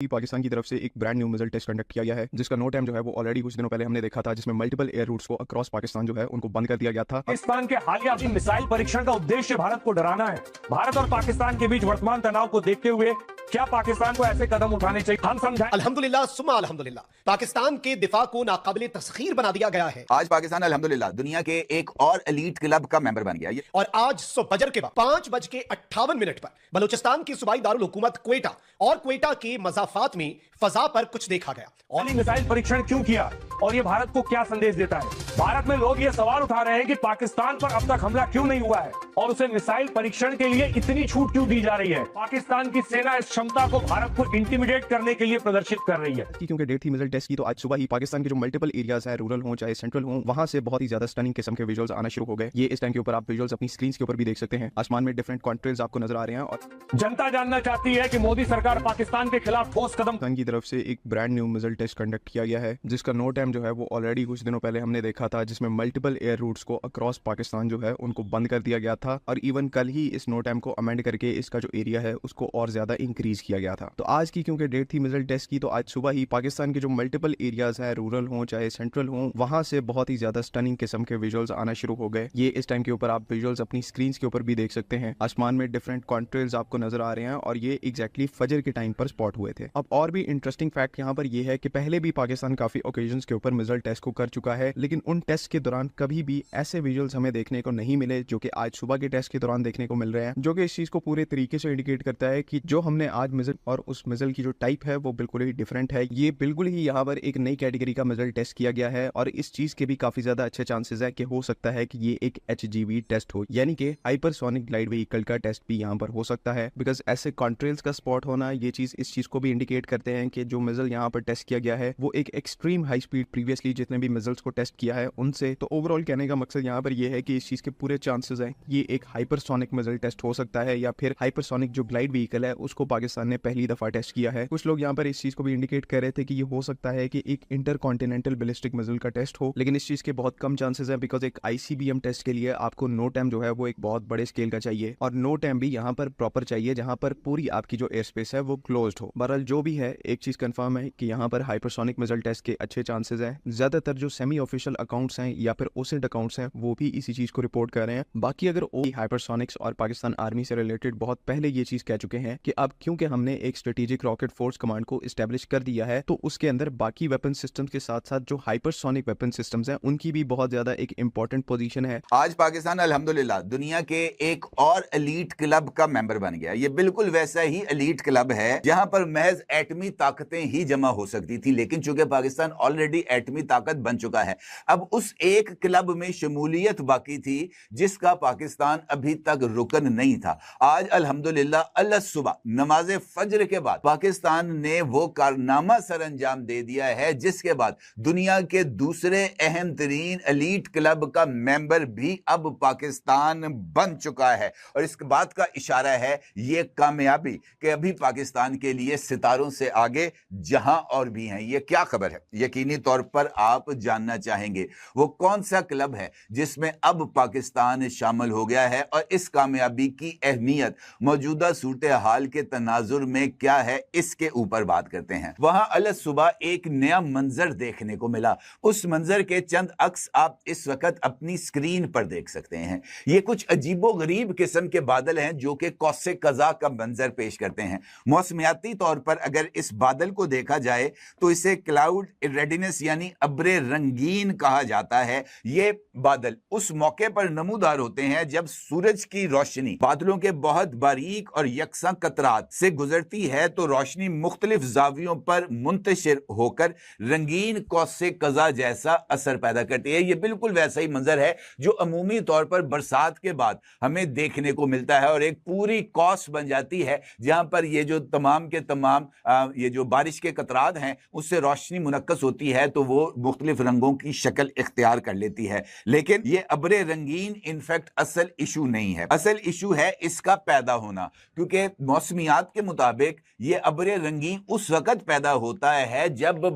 पाकिस्तान की तरफ से एक brand new missile test conduct किया गया है, जिसका नो टाइम जो है वो ऑलरेडी कुछ दिनों पहले हमने देखा था, जिसमें मल्टीपल एयर रूट्स को अक्रॉस पाकिस्तान जो है उनको बंद कर दिया गया था। पाकिस्तान के हालिया मिसाइल परीक्षण का उद्देश्य भारत को डराना है। भारत और पाकिस्तान के बीच वर्तमान तनाव को देखते हुए क्या पाकिस्तान को ऐसे कदम उठाने चाहिए, हम समझाएं। अल्हम्दुलिल्लाह सुम्मा अल्हम्दुलिल्लाह, पाकिस्तान के दिफा को नाकाबिले तस्खीर बना दिया गया है। आज पाकिस्तान अल्हम्दुलिल्लाह दुनिया के एक और एलीट क्लब का मेंबर बन गया। और आज फजर के बाद 5:58 पर बलूचिस्तान की सूबाई दारुल हुकूमत क्वेटा और क्वेटा के मजाफात में फजा पर कुछ देखा गया। और मिसाइल परीक्षण क्यों किया और ये भारत को क्या संदेश देता है? भारत में लोग ये सवाल उठा रहे हैं कि पाकिस्तान पर अब तक हमला क्यों नहीं हुआ है और उसे मिसाइल परीक्षण के लिए इतनी छूट क्यों दी जा रही है। पाकिस्तान की सेना इस क्षमता को भारत को इंटिमिडेट करने के लिए प्रदर्शित कर रही है। क्योंकि डेट थी मिसाइल टेस्ट की, तो आज सुबह ही पाकिस्तान के जो मल्टीपल एरियाज है, रूरल हो चाहे सेंट्रल हो, वहां से बहुत ही ज्यादा स्टनिंग किस्म के विजुअल्स आना शुरू हो गए। ये इस टाइम के ऊपर आप विजुअल्स अपनी स्क्रीन के ऊपर भी देख सकते हैं। आसमान में डिफरेंट कॉन्ट्रेल्स आपको नजर आ रहे हैं और जनता जानना चाहती है कि मोदी सरकार पाकिस्तान के खिलाफ ठोस कदम की तरफ से एक brand new missile test conduct किया गया है, जिसका नो टाइम जो है वो ऑलरेडी कुछ दिनों पहले हमने देखा था, जिसमें मल्टीपल एयर रूट्स को अक्रॉस पाकिस्तान जो है उनको बंद कर दिया गया था। और इवन कल ही इस नो टाइम को अमेंड करके इसका जो एरिया है उसको और ज्यादा इंक्रीज किया गया था। तो आज की क्योंकि डेट थी मिसाइल टेस्ट की, तो आज सुबह ही पाकिस्तान के जो मल्टीपल एरियाज है, रूरल हो चाहे सेंट्रल हो, वहां से बहुत ही ज्यादा स्टनिंग किस्म के विजुअल्स आना शुरू हो गए। ये इस टाइम के ऊपर आप विजुअल्स अपनी स्क्रीन के ऊपर भी देख सकते हैं। आसमान में डिफरेंट कॉन्ट्रेल्स आपको नजर आ रहे हैं और ये एग्जैक्टली फजर के टाइम पर स्पॉट हुए थे। अब और भी इंटरेस्टिंग फैक्ट यहाँ पर यह है कि पहले भी पाकिस्तान काफी ओकेजन्स के ऊपर मिसाइल टेस्ट को कर चुका है, लेकिन उन टेस्ट के दौरान कभी भी ऐसे विजुअल्स हमें देखने को नहीं मिले जो कि आज सुबह के टेस्ट के दौरान देखने को मिल रहे हैं, जो कि इस चीज को पूरे तरीके से इंडिकेट करता है कि जो हमने आज मिसाइल और उस मिसाइल की जो टाइप है वो बिल्कुल ही डिफरेंट है। ये बिल्कुल ही यहाँ पर एक नई कैटेगरी का मिसाइल टेस्ट किया गया है और इस चीज के भी काफी ज्यादा अच्छे चांसेस है कि हो सकता है कि ये एक HGV टेस्ट हो, यानी कि हाइपरसोनिक ग्लाइड व्हीकल का टेस्ट भी यहाँ पर हो सकता है। बिकॉज ऐसे कॉन्ट्रेल्स का स्पॉट होना, ये चीज इस चीज को भी इंडिकेट करते हैं कि जो मिसाइल यहाँ पर टेस्ट किया गया है वो एक एक्सट्रीम हाई स्पीड प्रीवियसली जितने भी मिसाइल्स को टेस्ट किया है उनसे। तो ओवरऑल कहने का मकसद यहाँ पर यह है कि इस चीज के पूरे चांसेस हैं ये एक हाइपरसोनिक मिसाइल टेस्ट हो सकता है, या फिर हाइपरसोनिक जो ग्लाइड व्हीकल है उसको पाकिस्तान ने पहली दफा टेस्ट किया है। कुछ लोग यहाँ पर इस चीज को भी इंडिकेट कर रहे थे कि ये हो सकता है कि एक इंटरकॉन्टिनेंटल बैलिस्टिक मिसाइल का टेस्ट हो, लेकिन इस चीज के बहुत कम चांसेस है। बिकॉज एक ICBM टेस्ट के लिए आपको नो टाइम जो है वो एक बहुत बड़े स्केल का चाहिए और नो टाइम भी यहाँ पर प्रॉपर चाहिए, जहाँ पर पूरी आपकी जो एयर स्पेस है वो क्लोज्ड हो। बहरहाल जो भी है, एक चीज कंफर्म है कि यहाँ पर हाइपरसोनिक मिसाइल टेस्ट के अच्छे चांसेस हैं। ज्यादातर जो सेमी ऑफिशियल अकाउंट्स हैं या फिर ओसेंट अकाउंट्स हैं वो भी इसी चीज को रिपोर्ट कर रहे हैं। बाकी अगर हाइपरसोनिक्स और पाकिस्तान आर्मी से रिलेटेड बहुत पहले ये चीज कह चुके हैं कि अब क्योंकि हमने एक स्ट्रेटेजिक रॉकेट फोर्स कमांड को इस्टेब्लिश कर दिया है, तो उसके अंदर बाकी वेपन सिस्टम्स के साथ साथ जो हाइपरसोनिक वेपन सिस्टम्स हैं उनकी भी बहुत ज्यादा एक इंपॉर्टेंट पोजीशन है। आज पाकिस्तान अल्हम्दुलिल्लाह दुनिया के एक और एलीट क्लब का मेंबर बन गया। ये बिल्कुल वैसा ही एलीट क्लब है जहां पर महज एटमी ताकतें ही जमा हो सकती थी, लेकिन चूंकि पाकिस्तान ऑलरेडी एटमी ताकत बन चुका है, अब उस एक क्लब में शमूलियत बाकी थी जिसका पाकिस्तान अभी तक रुकन नहीं था। आज अल्हम्दुलिल्लाह अल्लाह सुबह नमाज फजर के बाद पाकिस्तान ने वो कारनामा सर अंजाम दे दिया है जिसके बाद दुनिया के दूसरे अहम तरीन एलीट क्लब का मेंबर भी अब पाकिस्तान बन चुका है। और इस बात का इशारा है ये कामयाबी कि अभी पाकिस्तान के लिए सितारों से आगे जहां और भी हैं। ये क्या खबर है, यकीनी तौर पर आप जानना चाहेंगे। वो कौन सा क्लब है जिसमें अब पाकिस्तान शामिल हो गया है और इस कामयाबी की अहमियत मौजूदा सूरत हाल के तनाजुर में क्या है, इसके ऊपर बात करते हैं। वहां अल सुबह एक नया मंजर देखने को मिला। उस मंजर के चंद अक्स आप इस वक्त अपनी स्क्रीन पर देख सकते हैं। ये कुछ अजीबो गरीब किस्म के बादल हैं जो कि कौसे कज़ा का मंजर पेश करते हैं। मौसमियाती तौर पर अगर इस बादल को देखा जाए तो इसे क्लाउड रेडिनेस यानी अब्रे रंगीन कहा जाता है। ये बादल उस मौके पर नमूदार होते हैं जब सूरज की रोशनी बादलों के बहुत बारीक और यकसा कतरात से गुजरती है तो रोशनी मुख्तलिफ जावियों पर मुंतशिर होकर रंगीन कौसे कज़ा जैसा असर पैदा करती है। ये बिल्कुल वैसा ही मंजर है जो अमूमी तौर पर बरसात के बाद हमें देखने को मिलता है और एक पूरी कौस बन जाती है जहां पर ये जो तमाम के तमाम ये जो बारिश के कतरात हैं उससे रोशनी मुनक्कस होती है तो वो मुख्तलिफ रंगों की शक्ल इख्तियार कर लेती है। लेकिन ये अब्रे रंगीन इनफैक्ट असल इशू नहीं है। असल इशू है इसका पैदा होना, क्योंकि मौसमियात के मुताबिक ये अब्रे रंगीन उस वक्त पैदा होता है जब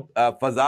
फजा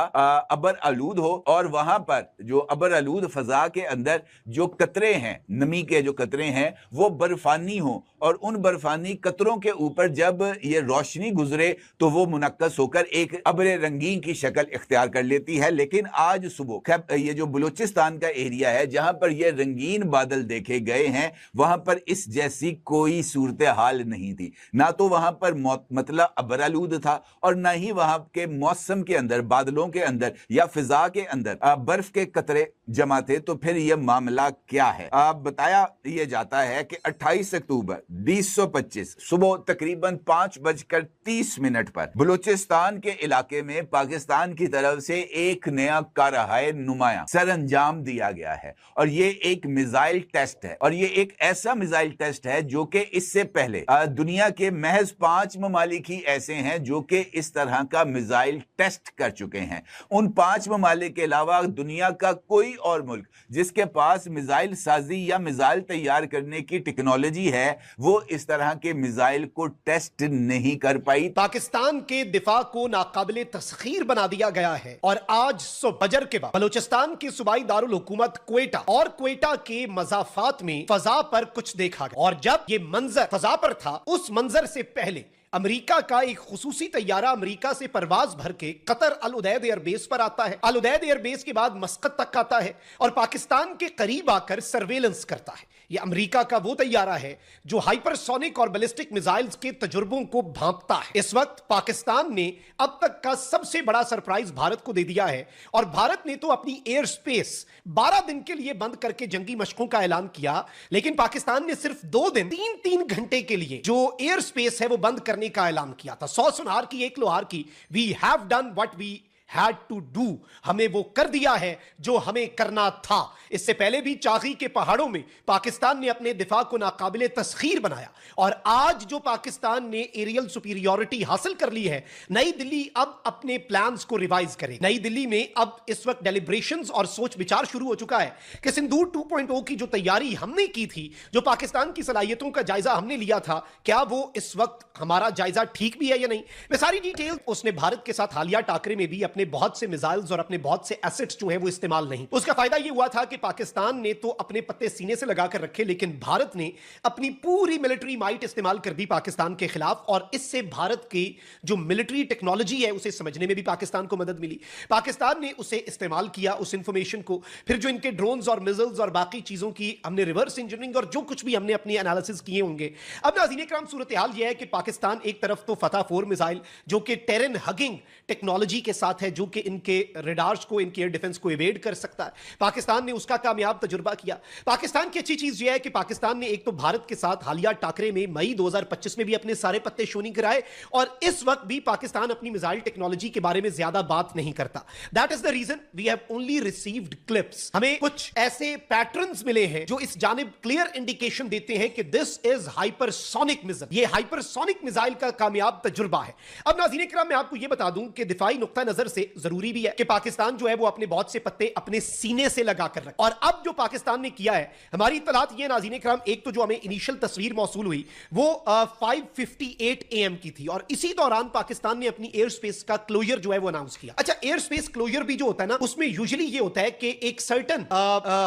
अबर आलूद हो और वहां पर जो अबर आलूद फजा के अंदर जो कतरे हैं, नमी के जो कतरे हैं वो बर्फानी हो और उन बर्फानी कतरों के ऊपर जब ये रोशनी गुजरे करे तो वो मुनक्कस होकर एक अब्र रंगीन की शक्ल इख्तियार कर लेती है। लेकिन आज सुबह ये जो बलूचिस्तान का एरिया है जहां पर ये रंगीन बादल देखे गए हैं, वहां पर इस जैसी कोई सूरत हाल नहीं थी। ना तो वहां पर मतलब अबरालूद था और ना ही वहां के मौसम के अंदर, बादलों के अंदर या फिजा के अंदर बर्फ के कतरे जमा थे। तो फिर यह मामला क्या है? बताया यह जाता है कि 28 अक्टूबर 2025 सुबह तकरीबन 5:30 पर बलूचिस्तान के इलाके में पाकिस्तान की तरफ से एक नया कारहाय नुमाया सर अंजाम दिया गया है और ये एक मिसाइल टेस्ट है। और ये एक ऐसा मिसाइल टेस्ट है जो कि इससे पहले दुनिया के महज 5 ममालिक ही ऐसे हैं जो कि इस तरह का मिसाइल टेस्ट कर चुके हैं। उन 5 ममालिक के अलावा दुनिया का कोई और मुल्क जिसके पास मिसाइल साजी या मिसाइल तैयार करने की टेक्नोलॉजी है, वो इस तरह के मिसाइल को टेस्ट नहीं कर पाई। पाकिस्तान के दिफा को नाकाबिले तस्खीर बना दिया गया है और आज सुबह फजर के बाद बलूचिस्तान की सूबाई दारुल हुकूमत क्वेटा और क्वेटा के मज़ाफात में फजा पर कुछ देखा गया। और जब ये मंजर फजा पर था, उस मंजर से पहले अमेरिका का एक खुसूसी तैयारा अमेरिका से परवाज भर के कतर अल उदैद एयरबेस पर आता है। अल उदैद एयरबेस के बाद मस्कत तक आता है और पाकिस्तान के करीब आकर सर्वेलेंस करता है। यह अमेरिका का वो तैयारा है जो हाइपरसोनिक और बैलिस्टिक मिसाइल्स के तजुर्बों को भांपता है। इस वक्त पाकिस्तान ने अब तक का सबसे बड़ा सरप्राइज भारत को दे दिया है और भारत ने तो अपनी एयर स्पेस 12 दिन के लिए बंद करके जंगी मशकों का ऐलान किया, लेकिन पाकिस्तान ने सिर्फ 2 दिन 3-3 घंटे के लिए जो एयर स्पेस है वो बंद करने का ऐलान किया था। 100 सुनार की 1 लोहार की। We have done what we had to do, हमें वो कर दिया है जो हमें करना था। इससे पहले भी चागी के पहाड़ों में पाकिस्तान ने अपने दिफा को नाकाबिले तस्खीर बनाया और आज जो पाकिस्तान ने एरियल सुपीरियॉरिटी हासिल कर ली है, नई दिल्ली अब अपने प्लान्स को रिवाइज करे। नई दिल्ली में अब इस वक्त डेलिब्रेशंस और सोच विचार शुरू हो चुका है कि सिंदूर 2.0 की जो तैयारी हमने की थी, जो पाकिस्तान की सलाहियतों का जायजा हमने लिया था, क्या वो इस वक्त हमारा जायजा ठीक भी है या नहीं। मैं सारी डिटेल, उसने भारत के साथ हालिया टाकरे में भी अपने बहुत से मिसाइल्स और अपने बहुत से एसेट्स जो हैं वो इस्तेमाल नहीं। उसका फायदा ये हुआ था कि पाकिस्तान ने तो अपने पत्ते सीने से लगाकर रखे, लेकिन भारत ने अपनी पूरी मिलिट्री माइट इस्तेमाल कर दी पाकिस्तान के खिलाफ और इससे भारत की जो मिलिट्री टेक्नोलॉजी है उसे समझने में भी पाकिस्तान को मदद मिली। पाकिस्तान ने उसे इस्तेमाल किया, उस इंफॉर्मेशन को। फिर जो इनके ड्रोन्स और मिसाइल्स और बाकी चीजों की हमने रिवर्स इंजीनियरिंग और जो कुछ भी हमने अपनी एनालिसिस किए होंगे। अब नाज़रीन इकराम, सूरत हाल यह है कि पाकिस्तान एक तरफ तो फतह 4 मिसाइल जो कि टेरन हगिंग टेक्नोलॉजी के साथ है, जो कि इनके रडार्स को, इनके एयर डिफेंस को इवेड कर सकता है, पाकिस्तान ने उसका कामयाब तजुर्बा किया। पाकिस्तान की अच्छी चीज यह है कि पाकिस्तान ने एक तो भारत के साथ हालिया टाकरे में मई 2025 में भी अपने सारे पत्ते शो नहीं कराए और इस वक्त भी पाकिस्तान अपनी मिसाइल टेक्नोलॉजी के बारे में ज्यादा बात नहीं करता। That is the reason we have only received clips. हमें कुछ ऐसे पैटर्न्स मिले हैं जो इस जानिब क्लियर इंडिकेशन देते हैं कि दिस इज हाइपरसोनिक मिसाइल, ये हाइपरसोनिक मिसाइल का कामयाब तजुर्बा है। अब नाज़रीन इकराम, मैं आपको यह बता दूं कि दिफाई नुक्ता नजर से जरूरी भी है कि पाकिस्तान जो है वो अपने बहुत से पत्ते अपने सीने से लगाकर रखे। और अब जो पाकिस्तान ने किया है, हमारी इत्तलात ये नाज़रीन इकराम, एक तो जो हमें इनिशियल तस्वीर मौसूल हुई वो 5:58 AM की थी और इसी दौरान पाकिस्तान ने अपनी एयर स्पेस का क्लोजर जो है वो अनाउंस किया। अच्छा, एयर स्पेस क्लोजर भी जो होता है ना, उसमें यूजुअली ये होता है कि एक सर्टन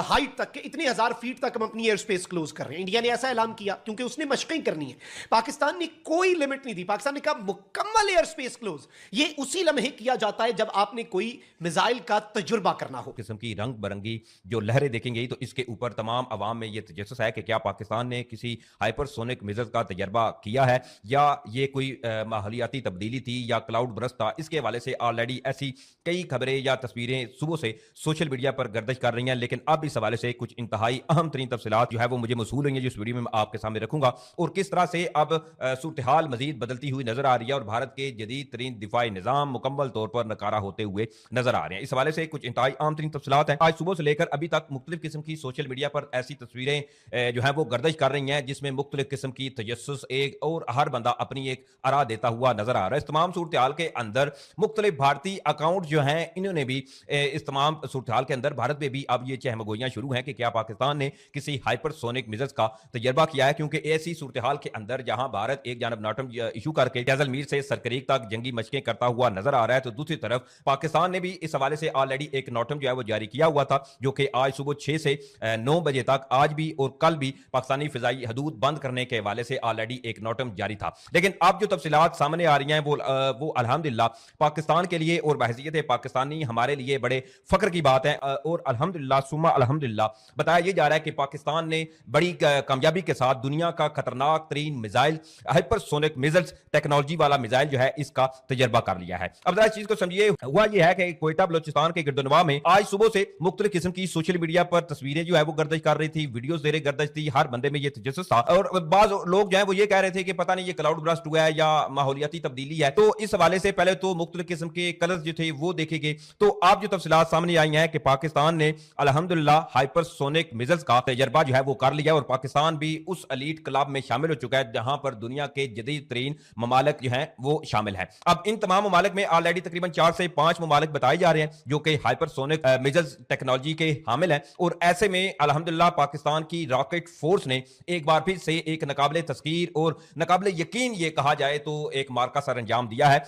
हाइट तक के इतने 1000 फीट तक हम अपनी एयर स्पेस क्लोज कर रहे हैं। इंडिया ने ऐसा ऐलान किया क्योंकि उसने मशक़ें करनी है। पाकिस्तान ने कोई लिमिट नहीं दी, पाकिस्तान ने कहा मुकम्मल एयर स्पेस क्लोज। ये उसी लम्हे किया जाता है जब आपने कोई मिसाइल का तजुर्बा करना हो। किस्म की रंग बरंगी जो लहरें देखेंगे तो इसके ऊपर तमाम अवाम में ये तजस्सुस है कि क्या पाकिस्तान ने किसी हाइपरसोनिक मिसाइल का तजर्बा किया है या ये कोई माहौलियाती तब्दीली थी या क्लाउड बरस था। इसके हवाले से ऑलरेडी ऐसी कई खबरें या तस्वीरें सुबह से सोशल मीडिया पर गर्दिश कर रही हैं, लेकिन अब इस हवाले से कुछ इंतहाई अहम तरीन तफसीलात जो है वो मुझे मौसूल हुई हैं, जो इस वीडियो में मैं आपके सामने रखूंगा और किस तरह से अब सूरत हाल मजीद बदलती हुई नजर आ रही है और भारत के जदीद तरीन दिफाई निजाम मुकम्मल तौर पर नकारा होते हुए नजर आ रहे हैं। इस हवाले से कुछ इंतहाई आम तरीन तफसीलात हैं। आज सुबह से लेकर अभी तक मुख्तलिफ किस्म की सोशल मीडिया पर ऐसी तस्वीरें जो है वो गर्दिश कर रही हैं जिसमें मुख्तलिफ किस्म की तजस्सुस एक और हर बंदा अपनी एक आरा देता हुआ नजर आ रहा है। इस तमाम सूरत हाल के अंदर मुख्तलिफ भारतीय अकाउंट जो हैं इन्होंने भी इस तमाम सूरत हाल के अंदर भारत में भी अब ये चहमगोइयां शुरू हैं कि क्या पाकिस्तान ने किसी हाइपरसोनिक मिसाइल का तजर्बा किया है, क्योंकि ऐसी सूरत हाल के अंदर जहां भारत एक जानब नाटम इशू करके जैसलमेर से सरकरीक तक जंगी मशकें करता हुआ नजर आ रहा है, तो दूसरी तरफ तरफ पाकिस्तान ने भी इस हवाले से ऑलरेडी एक नोटम जो है वो जारी किया हुआ था, जो कि आज सुबह 6 से 9 बजे तक आज भी और कल भी पाकिस्तानी फिजाई हदूद बंद करने के हवाले से ऑलरेडी एक नोटम जारी था। लेकिन अब जो तफसीलात सामने आ रही हैं वो अल्हम्दुलिल्लाह पाकिस्तान के लिए और बहैसियत पाकिस्तानी हमारे लिए बड़े फख्र की बात है। और अल्हम्दुलिल्लाह सुम्मा अल्हम्दुलिल्लाह बताया यह जा रहा है कि पाकिस्तान ने बड़ी कामयाबी के साथ दुनिया का खतरनाक तरीन मिसाइल हाइपरसोनिक मिसाइल्स टेक्नोलॉजी वाला मिसाइल जो है इसका तजर्बा कर लिया है। अब जरा इस चीज को समझिए, हुआ यह है कि क्वेटा बलोचिस्तान के गिरदोनवा में आज सुबह से मुख्तलिफ किस्म की सोशल मीडिया पर तस्वीरें जो है वो गर्दिश कर रही थी, वीडियोस दे रही गर्दिश थी, हर बंदे में ये तजस्सुस था और बाज लोग जो है वो ये कह रहे थे कि पता नहीं ये क्लाउड ब्रस्ट हुआ है या माहौलियाती तब्दीली है। तो इस हवाले से पहले तो मुख्तलिफ किस्म के कलर्स जो थे वो देखे गए। तो आप जो तफसीलात सामने आई हैं कि पाकिस्तान ने अल्हम्दुलिल्लाह हाइपरसोनिक मिसाइल्स का तजर्बा जो है वो कर लिया और पाकिस्तान भी उस एलीट क्लब में शामिल हो चुका है जहां पर दुनिया के जदीद तरीन ममालिक जो हैं वो शामिल हैं। अब इन तमाम ममालिक में ऑलरेडी तकरीबन 4 से 5 ममालिक बताए जा रहे हैं जो कि हाइपरसोनिक मिसाइल्स टेक्नोलॉजी के हामिल हैं और ऐसे में अल्हम्दुलिल्लाह पाकिस्तान की रॉकेट फोर्स ने एक बार फिर से एक नाकाबिले तस्कीर और नाकाबिले यकीन ये कहा जाए तो एक मार्का सर अंजाम दिया है